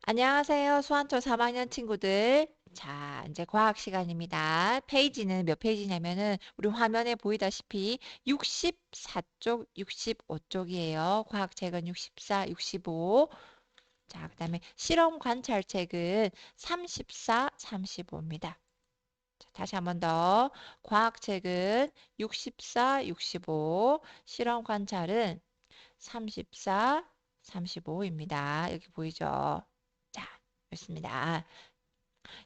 안녕하세요. 수완초 3학년 친구들. 자, 이제 과학 시간입니다. 페이지는 몇 페이지냐면은 우리 화면에 보이다시피 64쪽, 65쪽이에요. 과학책은 64, 65. 자, 그다음에 실험 관찰책은 34, 35입니다. 자, 다시 한번 더. 과학책은 64, 65. 실험 관찰은 34, 35입니다. 여기 보이죠? 자, 좋습니다.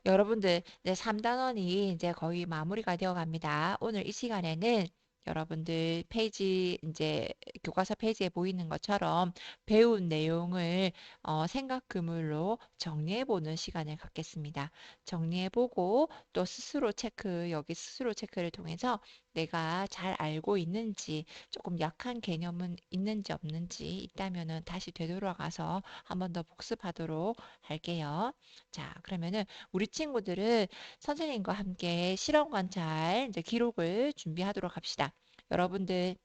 여러분들, 이제 3단원이 이제 거의 마무리가 되어 갑니다. 오늘 이 시간에는 여러분들 페이지, 이제 교과서 페이지에 보이는 것처럼 배운 내용을 생각 그물로 정리해보는 시간을 갖겠습니다. 정리해보고 또 스스로 체크, 여기 스스로 체크를 통해서 내가 잘 알고 있는지, 조금 약한 개념은 있는지 없는지 있다면은 다시 되돌아가서 한 번 더 복습하도록 할게요. 자, 그러면은 우리 친구들은 선생님과 함께 실험 관찰 이제 기록을 준비하도록 합시다. 여러분들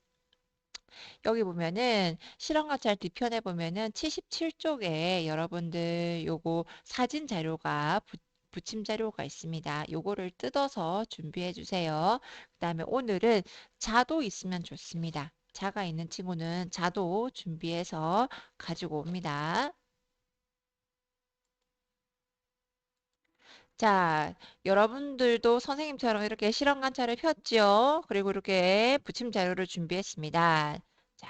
여기 보면은 실험 관찰 뒤편에 보면은 77쪽에 여러분들 요거 사진 자료가 붙임 자료가 있습니다. 요거를 뜯어서 준비해 주세요. 그다음에 오늘은 자도 있으면 좋습니다. 자가 있는 친구는 자도 준비해서 가지고 옵니다. 자, 여러분들도 선생님처럼 이렇게 실험 관찰을 폈지요? 그리고 이렇게 붙임 자료를 준비했습니다. 자,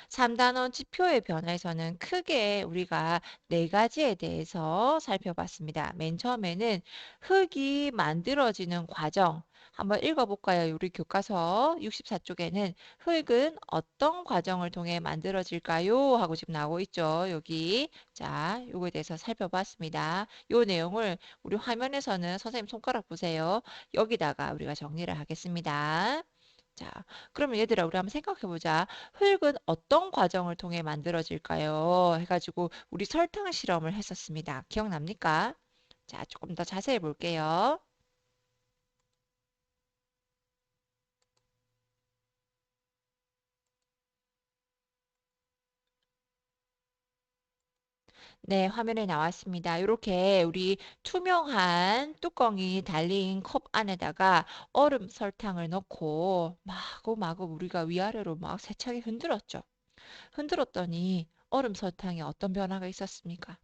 3단원 지표의 변화에서는 크게 우리가 네 가지에 대해서 살펴봤습니다. 맨 처음에는 흙이 만들어지는 과정. 한번 읽어볼까요? 우리 교과서 64쪽에는 흙은 어떤 과정을 통해 만들어질까요? 하고 지금 나오고 있죠. 여기. 자, 요거에 대해서 살펴봤습니다. 요 내용을 우리 화면에서는 선생님 손가락 보세요. 여기다가 우리가 정리를 하겠습니다. 자, 그러면 얘들아, 우리 한번 생각해 보자. 흙은 어떤 과정을 통해 만들어질까요? 해가지고 우리 설탕 실험을 했었습니다. 기억납니까? 자, 조금 더 자세히 볼게요. 네, 화면에 나왔습니다. 이렇게 우리 투명한 뚜껑이 달린 컵 안에다가 얼음 설탕을 넣고 마구마구 우리가 위아래로 막 세차게 흔들었죠. 흔들었더니 얼음 설탕에 어떤 변화가 있었습니까?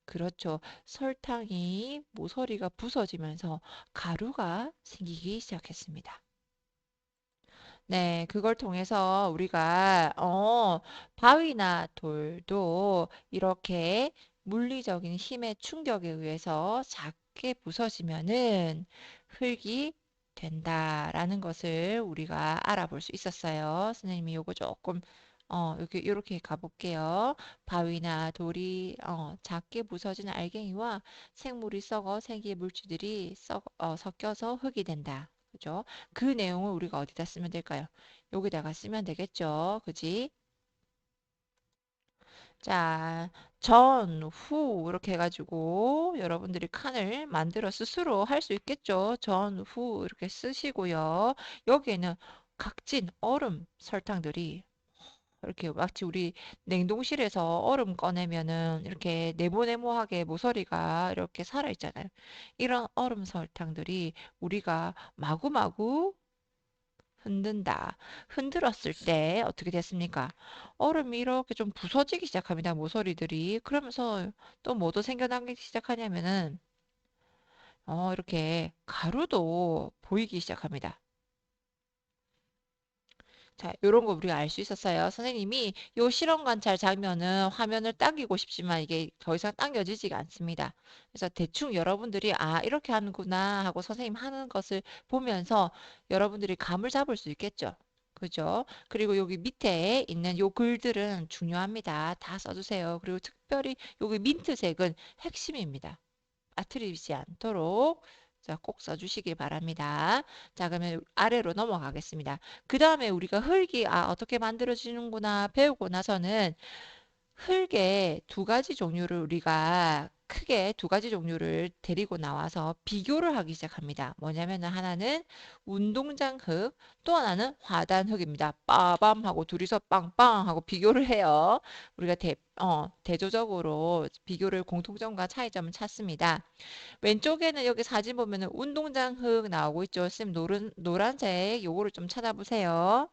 그렇죠. 설탕이 모서리가 부서지면서 가루가 생기기 시작했습니다. 네, 그걸 통해서 우리가 바위나 돌도 이렇게 물리적인 힘의 충격에 의해서 작게 부서지면은 흙이 된다라는 것을 우리가 알아볼 수 있었어요. 선생님이 요거 조금 여기 이렇게 가볼게요. 바위나 돌이 작게 부서진 알갱이와 생물이 썩어 생기 물질들이 섞여서 흙이 된다. 그죠? 그 내용을 우리가 어디다 쓰면 될까요? 여기다가 쓰면 되겠죠. 그지? 자, 전, 후, 이렇게 해가지고 여러분들이 칸을 만들어 스스로 할 수 있겠죠. 전, 후, 이렇게 쓰시고요. 여기에는 각진 얼음 설탕들이 이렇게 마치 우리 냉동실에서 얼음 꺼내면은 이렇게 네모네모하게 모서리가 이렇게 살아 있잖아요. 이런 얼음 설탕들이 우리가 마구마구 흔든다. 흔들었을 때 어떻게 됐습니까? 얼음이 이렇게 좀 부서지기 시작합니다. 모서리들이. 그러면서 또 뭐도 생겨나기 시작하냐면은 이렇게 가루도 보이기 시작합니다. 자, 요런 거 우리가 알 수 있었어요. 선생님이 요 실험 관찰 장면은 화면을 당기고 싶지만 이게 더 이상 당겨지지가 않습니다. 그래서 대충 여러분들이 아, 이렇게 하는구나 하고 선생님 하는 것을 보면서 여러분들이 감을 잡을 수 있겠죠. 그죠? 그리고 여기 밑에 있는 요 글들은 중요합니다. 다 써주세요. 그리고 특별히 여기 민트색은 핵심입니다. 빠뜨리지 않도록 자, 꼭 써주시기 바랍니다. 자, 그러면 아래로 넘어가겠습니다. 그 다음에 우리가 흙이 어떻게 만들어지는구나 배우고 나서는 흙의 두 가지 종류를 우리가 크게 두 가지 종류를 데리고 나와서 비교를 하기 시작합니다. 뭐냐면은 하나는 운동장 흙, 또 하나는 화단 흙입니다. 빠밤 하고 둘이서 빵빵 하고 비교를 해요. 우리가 대조적으로 비교를 공통점과 차이점을 찾습니다. 왼쪽에는 여기 사진 보면은 운동장 흙 나오고 있죠. 쌤 노란색 요거를 좀 찾아보세요.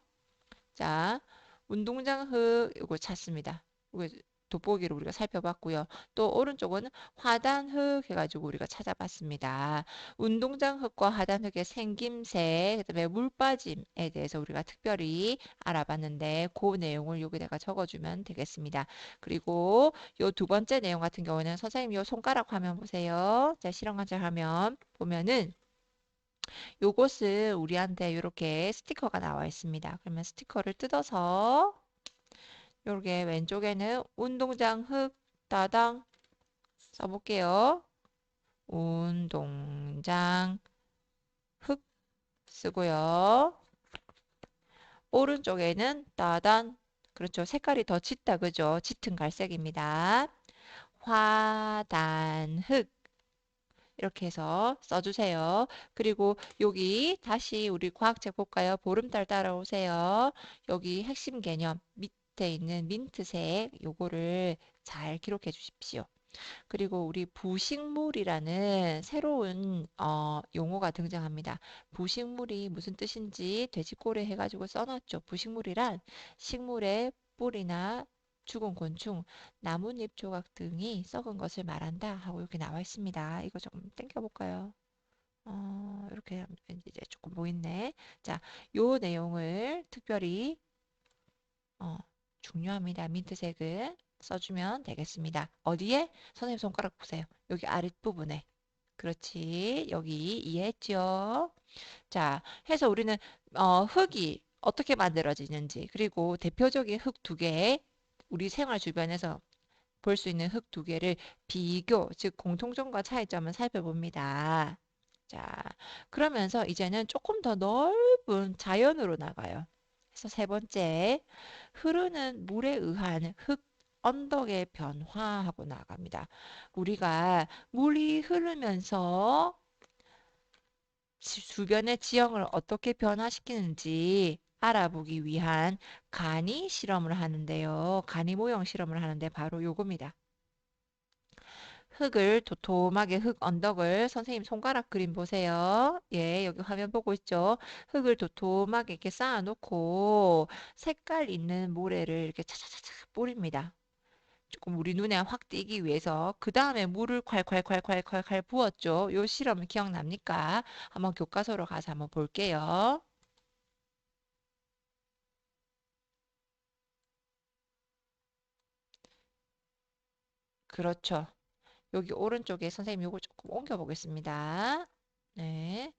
자, 운동장 흙 이거 찾습니다. 이거 돋보기로 우리가 살펴봤고요. 또 오른쪽은 화단 흙 해가지고 우리가 찾아봤습니다. 운동장 흙과 화단 흙의 생김새, 그다음에 물 빠짐에 대해서 우리가 특별히 알아봤는데 그 내용을 여기다가 적어주면 되겠습니다. 그리고 요 두 번째 내용 같은 경우는 선생님 요 손가락 화면 보세요. 자, 실험 관찰 화면 보면은 요것을 우리한테 이렇게 스티커가 나와 있습니다. 그러면 스티커를 뜯어서 요렇게 왼쪽에는 운동장 흙 따당 써볼게요. 운동장 흙 쓰고요. 오른쪽에는 따단 그렇죠. 색깔이 더 짙다 그죠? 짙은 갈색입니다. 화단 흙 이렇게 해서 써주세요. 그리고 여기 다시 우리 과학책 볼까요? 보름달 따라오세요. 여기 핵심 개념 밑에 있는 민트색 요거를 잘 기록해 주십시오. 그리고 우리 부식물이라는 새로운 용어가 등장합니다. 부식물이 무슨 뜻인지 돼지꼬리 해가지고 써놨죠. 부식물이란 식물의 뿌리나 죽은 곤충, 나뭇잎 조각 등이 썩은 것을 말한다 하고 이렇게 나와 있습니다. 이거 좀 땡겨볼까요? 이렇게 하면 이제 조금 보이네. 자, 요 내용을 특별히 어, 중요합니다. 민트색을 써주면 되겠습니다. 어디에? 선생님 손가락 보세요. 여기 아랫부분에. 그렇지. 여기 이해했죠? 자, 해서 우리는 흙이 어떻게 만들어지는지 그리고 대표적인 흙 두 개, 우리 생활 주변에서 볼 수 있는 흙 두 개를 비교, 즉 공통점과 차이점을 살펴봅니다. 자, 그러면서 이제는 조금 더 넓은 자연으로 나가요. 그래서 세 번째, 흐르는 물에 의한 흙 언덕의 변화하고 나갑니다. 우리가 물이 흐르면서 주변의 지형을 어떻게 변화시키는지 알아보기 위한 간이 실험을 하는데요. 간이 모형 실험을 하는데 바로 요겁니다. 흙을 도톰하게 흙 언덕을 선생님 손가락 그림 보세요. 예, 여기 화면 보고 있죠? 흙을 도톰하게 이렇게 쌓아놓고 색깔 있는 모래를 이렇게 차차차차 뿌립니다. 조금 우리 눈에 확 띄기 위해서 그 다음에 물을 콸콸콸콸콸콸 부었죠. 요 실험 기억납니까? 한번 교과서로 가서 한번 볼게요. 그렇죠. 여기 오른쪽에 선생님 요거 조금 옮겨 보겠습니다. 네.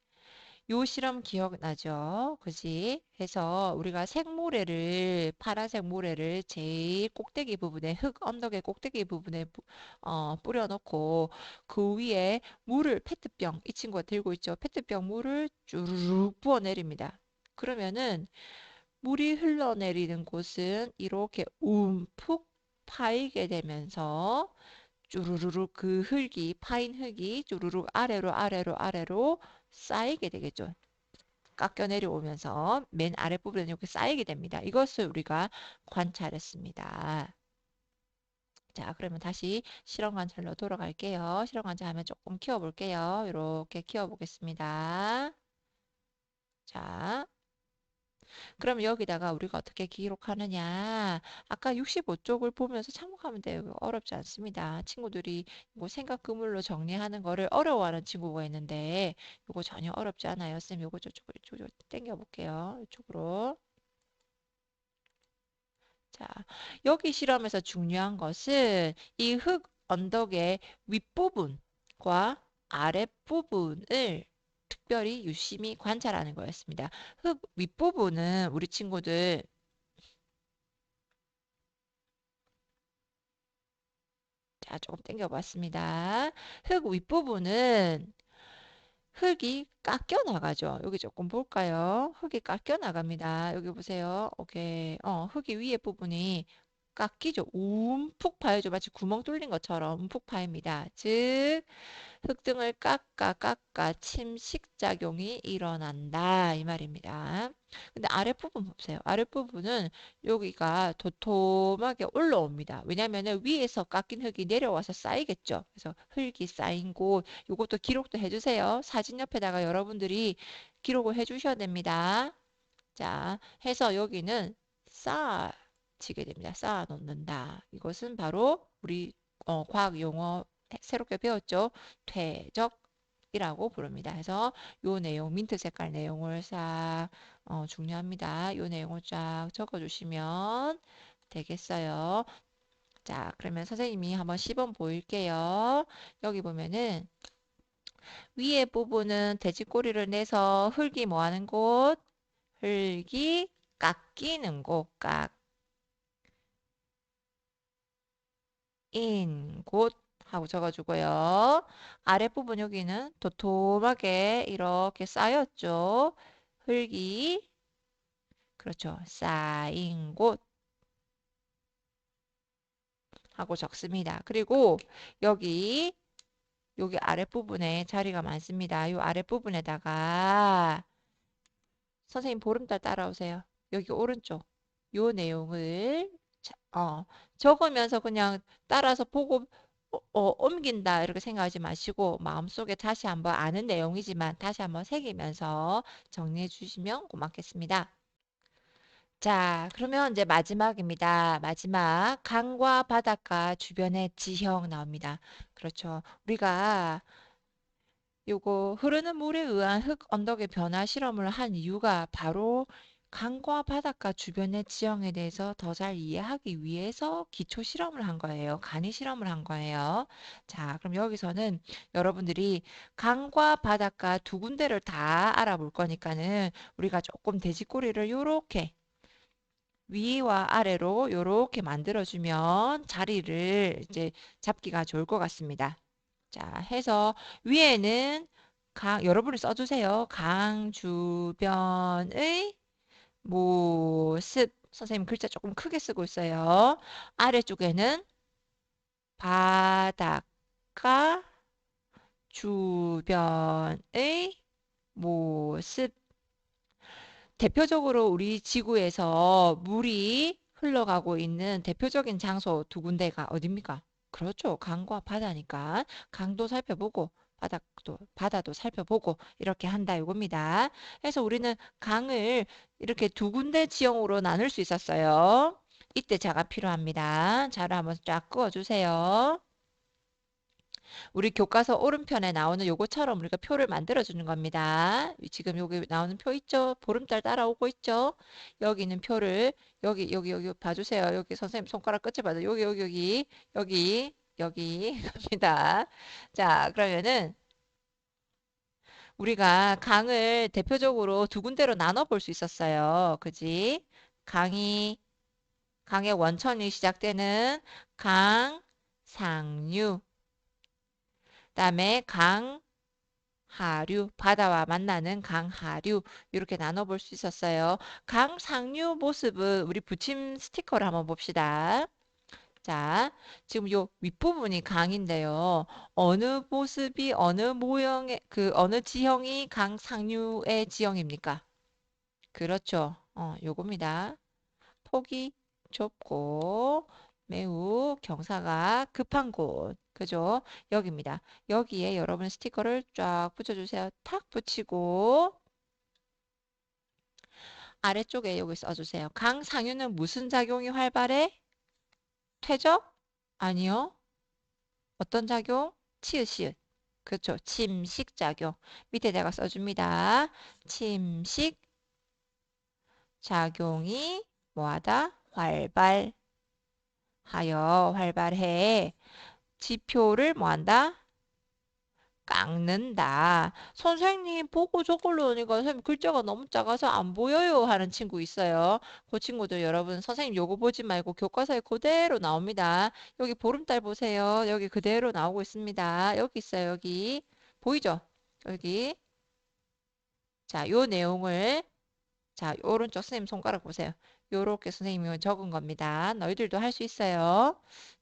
요 실험 기억나죠? 그지? 해서 우리가 파란색 모래를 제일 꼭대기 부분에, 흙 언덕의 꼭대기 부분에 뿌려놓고 그 위에 페트병, 이 친구가 들고 있죠? 페트병 물을 쭈르륵 부어 내립니다. 그러면은 물이 흘러내리는 곳은 이렇게 움푹 파이게 되면서 쭈루루루 그 파인 흙이 쭈루룩 아래로 쌓이게 되겠죠. 깎여 내려오면서 맨 아랫부분에 이렇게 쌓이게 됩니다. 이것을 우리가 관찰했습니다. 자, 그러면 다시 실험 관찰로 돌아갈게요. 실험 관찰하면 조금 키워볼게요. 이렇게 키워보겠습니다. 자, 그럼 여기다가 우리가 어떻게 기록하느냐? 아까 65쪽을 보면서 참고하면 돼요. 이거 어렵지 않습니다. 친구들이 뭐 생각 그물로 정리하는 거를 어려워하는 친구가 있는데 이거 전혀 어렵지 않아요. 쌤 이거 저쪽으로 당겨 볼게요. 이쪽으로. 자, 여기 실험에서 중요한 것은 이 흙 언덕의 윗부분과 아랫부분을 특별히 유심히 관찰하는 거였습니다. 흙 윗부분은 우리 친구들 자, 조금 당겨봤습니다. 흙 윗부분은 흙이 깎여 나가죠. 여기 조금 볼까요? 흙이 깎여 나갑니다. 여기 보세요. 오케이. 흙이 위에 부분이 깎이죠. 움푹 파여죠. 마치 구멍 뚫린 것처럼 움푹 파입니다. 즉, 흙등을 깎아 침식작용이 일어난다. 이 말입니다. 근데 아랫부분 보세요. 아랫부분은 여기가 도톰하게 올라옵니다. 왜냐면은 위에서 깎인 흙이 내려와서 쌓이겠죠. 그래서 흙이 쌓인 곳, 요것도 기록도 해주세요. 사진 옆에다가 여러분들이 기록을 해주셔야 됩니다. 자, 해서 여기는 쌓아지게 됩니다. 쌓아 놓는다. 이것은 바로 우리 과학 용어 새롭게 배웠죠. 퇴적이라고 부릅니다. 해서 요 내용, 민트 색깔 내용을 싹 중요합니다. 요 내용을 쫙 적어주시면 되겠어요. 자, 그러면 선생님이 한번 시범 보일게요. 여기 보면은 위에 부분은 돼지꼬리를 내서 흙이 뭐 하는 곳? 흙이 깎이는 곳, 깎인 곳 하고 적어주고요. 아랫부분 여기는 도톰하게 이렇게 쌓였죠. 흙이, 그렇죠. 쌓인 곳 하고 적습니다. 그리고 여기, 여기 아랫부분에 자리가 많습니다. 이 아랫부분에다가 선생님 보름달 따라오세요. 여기 오른쪽 요 내용을 적으면서 그냥 따라서 보고 옮긴다 이렇게 생각하지 마시고 마음속에 다시 한번 아는 내용이지만 다시 한번 새기면서 정리해 주시면 고맙겠습니다. 자, 그러면 이제 마지막입니다. 마지막 강과 바닷가 주변의 지형 나옵니다. 그렇죠. 우리가 요거 흐르는 물에 의한 흙 언덕의 변화 실험을 한 이유가 바로 강과 바닷가 주변의 지형에 대해서 더 잘 이해하기 위해서 기초 실험을 한 거예요. 간이 실험을 한 거예요. 자, 그럼 여기서는 여러분들이 강과 바닷가 두 군데를 다 알아볼 거니까는 우리가 조금 돼지꼬리를 요렇게 위와 아래로 요렇게 만들어주면 자리를 이제 잡기가 좋을 것 같습니다. 자, 해서 위에는 여러분이 써주세요. 강 주변의 모습. 선생님 글자 조금 크게 쓰고 있어요. 아래쪽에는 바닷가 주변의 모습. 대표적으로 우리 지구에서 물이 흘러가고 있는 대표적인 장소 두 군데가 어딥니까? 그렇죠. 강과 바다니까 강도 살펴보고 바다도 살펴보고 이렇게 한다 이겁니다. 그래서 우리는 강을 이렇게 두 군데 지형으로 나눌 수 있었어요. 이때 자가 필요합니다. 자를 한번 쫙 그어주세요. 우리 교과서 오른편에 나오는 요거처럼 우리가 표를 만들어 주는 겁니다. 지금 여기 나오는 표 있죠? 보름달 따라오고 있죠? 여기 있는 표를 여기 봐주세요. 여기 선생님 손가락 끝에 봐도 여기 갑니다. 자, 그러면은 우리가 강을 대표적으로 두 군데로 나눠 볼 수 있었어요. 그지? 강이 강의 원천이 시작되는 강 상류, 그다음에 강 하류, 바다와 만나는 강하류 이렇게 나눠볼 수 있었어요. 강 상류 모습은 우리 붙임 스티커를 한번 봅시다. 자, 지금 요 윗부분이 강인데요. 어느 모습이 어느 모형의 어느 지형이 강 상류의 지형입니까? 그렇죠. 요겁니다. 폭이 좁고 매우 경사가 급한 곳. 그죠? 여기입니다. 여기에 여러분 스티커를 쫙 붙여주세요. 탁 붙이고 아래쪽에 여기 써주세요. 강상유는 무슨 작용이 활발해? 퇴적? 아니요. 어떤 작용? 치읓, 시읒. 그렇죠. 침식 작용. 밑에 내가 써줍니다. 침식 작용이 뭐하다? 활발해. 지표를 뭐한다? 깎는다. 선생님 보고 저걸로 오니까 선생님 글자가 너무 작아서 안 보여요 하는 친구 있어요. 그 친구들 여러분 선생님 요거 보지 말고 교과서에 그대로 나옵니다. 여기 보름달 보세요. 여기 그대로 나오고 있습니다. 여기 있어요. 여기 보이죠? 여기 자, 요 내용을 자, 오른쪽 선생님 손가락 보세요. 요렇게 선생님이 적은 겁니다. 너희들도 할 수 있어요.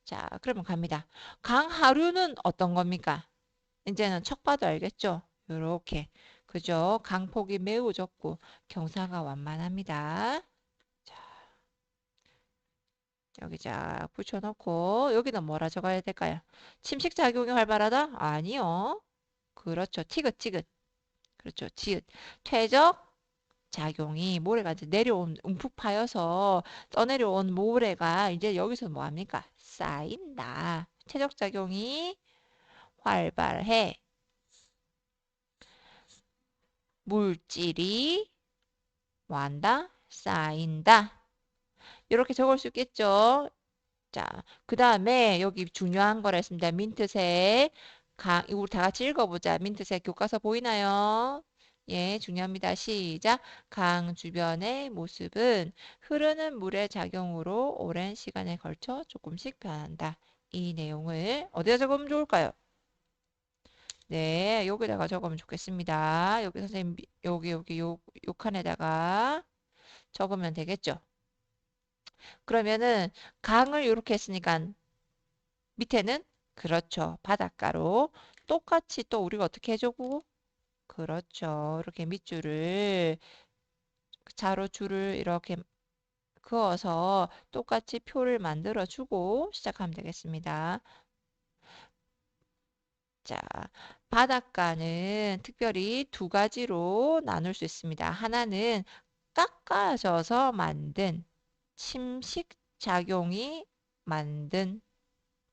자, 그러면 갑니다. 강하류는 어떤 겁니까? 이제는 척 봐도 알겠죠? 요렇게. 그죠? 강폭이 매우 적고 경사가 완만합니다. 자, 여기 자 붙여놓고 여기는 뭐라 적어야 될까요? 침식작용이 활발하다? 아니요. 그렇죠. 티긋티긋. 그렇죠. 지읒. 퇴적 작용이 모래가 이제 내려온 움푹 파여서 떠내려온 모래가 이제 여기서 뭐 합니까? 쌓인다. 퇴적 작용이 활발해. 물질이 뭐 한다? 쌓인다. 이렇게 적을 수 있겠죠? 자, 그 다음에 여기 중요한 거라 했습니다. 민트색. 이거 우리 다 같이 읽어보자. 민트색 교과서 보이나요? 예, 중요합니다. 시작. 강 주변의 모습은 흐르는 물의 작용으로 오랜 시간에 걸쳐 조금씩 변한다. 이 내용을 어디다 적으면 좋을까요? 네, 여기다가 적으면 좋겠습니다. 여기 선생님, 여기 요 칸에다가 적으면 되겠죠? 그러면은 강을 이렇게 했으니까 밑에는 그렇죠. 바닷가로 똑같이 또 우리가 어떻게 해주고 그렇죠. 이렇게 밑줄을 자로 줄을 이렇게 그어서 똑같이 표를 만들어 주고 시작하면 되겠습니다. 자, 바닷가는 특별히 두 가지로 나눌 수 있습니다. 하나는 깎아져서 만든 침식 작용이 만든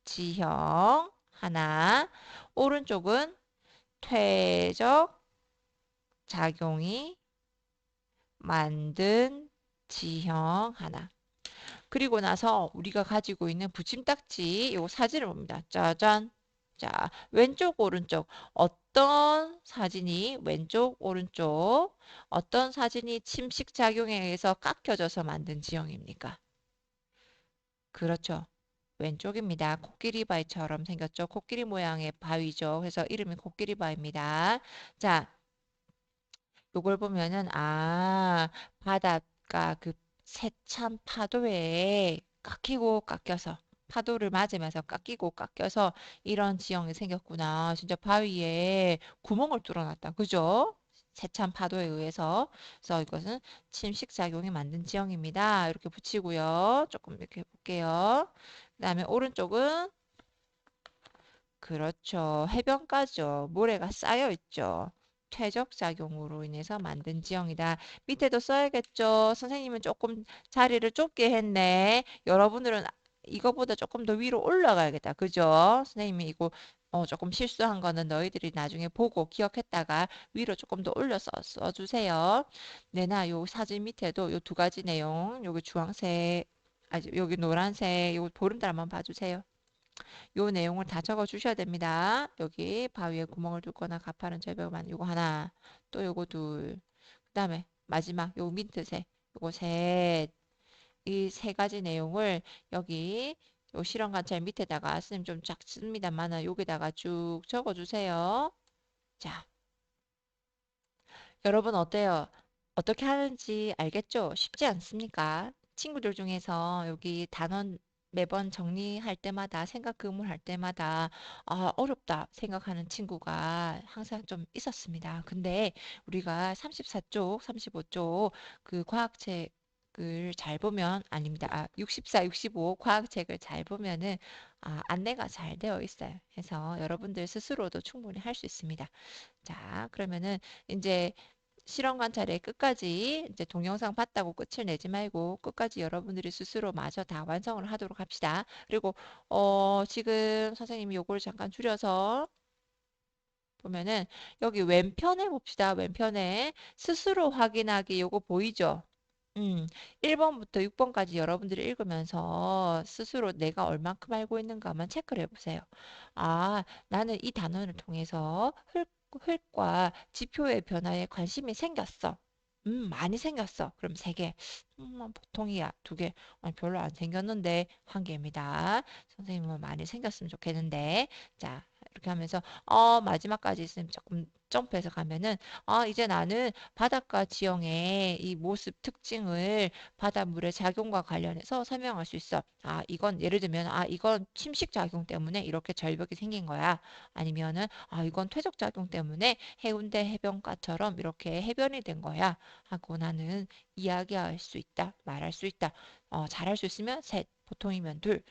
지형 하나, 오른쪽은 퇴적 작용이 만든 지형 하나. 그리고 나서 우리가 가지고 있는 붙임딱지 요 사진을 봅니다. 짜잔. 자, 왼쪽 오른쪽 어떤 사진이 왼쪽 오른쪽 어떤 사진이 침식 작용에 의해서 깎여져서 만든 지형입니까? 그렇죠. 왼쪽입니다. 코끼리 바위처럼 생겼죠. 코끼리 모양의 바위죠. 그래서 이름이 코끼리 바위입니다. 자, 요걸 보면은 바닷가 그 세찬 파도에 깎이고 깎여서 파도를 맞으면서 깎이고 깎여서 이런 지형이 생겼구나. 진짜 바위에 구멍을 뚫어놨다. 그죠? 세찬 파도에 의해서. 그래서 이것은 침식작용이 만든 지형입니다. 이렇게 붙이고요. 조금 이렇게 볼게요. 그다음에 오른쪽은 그렇죠. 해변가죠. 모래가 쌓여 있죠. 퇴적 작용으로 인해서 만든 지형이다. 밑에도 써야겠죠. 선생님은 조금 자리를 좁게 했네. 여러분들은 이거보다 조금 더 위로 올라가야겠다. 그죠? 선생님이 이거 조금 실수한 거는 너희들이 나중에 보고 기억했다가 위로 조금 더 올려서 써주세요. 내나 요 사진 밑에도 요 두 가지 내용, 여기 주황색, 여기 노란색, 요 보름달 한번 봐주세요. 요 내용을 다 적어 주셔야 됩니다. 여기 바위에 구멍을 뚫거나 가파른 절벽만 요거 하나, 또 요거 둘, 그다음에 마지막 요 민트색, 요거 셋, 이 세 가지 내용을 여기 요 실험 관찰 밑에다가 선생님 좀 작습니다만은 여기다가 쭉 적어 주세요. 자, 여러분 어때요? 어떻게 하는지 알겠죠? 쉽지 않습니까? 친구들 중에서 여기 단원 매번 정리할 때마다 생각 의문할 때마다 어렵다 생각하는 친구가 항상 좀 있었습니다. 근데 우리가 34쪽, 35쪽 그 과학책을 잘 보면 아닙니다. 64, 65 과학책을 잘 보면은 안내가 잘 되어 있어요. 그래서 여러분들 스스로도 충분히 할 수 있습니다. 자, 그러면은 이제 실험 관찰의 끝까지 이제 동영상 봤다고 끝을 내지 말고 끝까지 여러분들이 스스로 마저 다 완성을 하도록 합시다. 그리고 지금 선생님이 요걸 잠깐 줄여서 보면은 여기 왼편에 봅시다. 왼편에 스스로 확인하기 요거 보이죠? 1번부터 6번까지 여러분들이 읽으면서 스스로 내가 얼만큼 알고 있는가만 체크를 해보세요. 나는 이 단원을 통해서 흙과 지표의 변화에 관심이 생겼어. 많이 생겼어. 그럼 3개. 보통이야. 2개. 아니, 별로 안 생겼는데 1개입니다. 선생님은 많이 생겼으면 좋겠는데. 자, 이렇게 하면서 마지막까지 있으면 조금 점프해서 가면은 이제 나는 바닷가 지형의 이 모습 특징을 바닷물의 작용과 관련해서 설명할 수 있어. 이건 예를 들면 이건 침식 작용 때문에 이렇게 절벽이 생긴 거야. 아니면은 이건 퇴적 작용 때문에 해운대 해변가처럼 이렇게 해변이 된 거야. 하고 나는 이야기할 수 있다. 말할 수 있다. 잘할 수 있으면 셋, 보통이면 둘,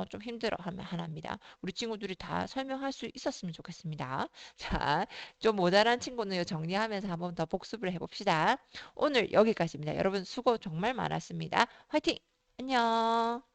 좀 힘들어 하면 하나입니다. 우리 친구들이 다 설명할 수 있었으면 좋겠습니다. 자, 좀 모자란 친구는 요 정리하면서 한번 더 복습을 해봅시다. 오늘 여기까지입니다. 여러분 수고 정말 많았습니다. 화이팅! 안녕!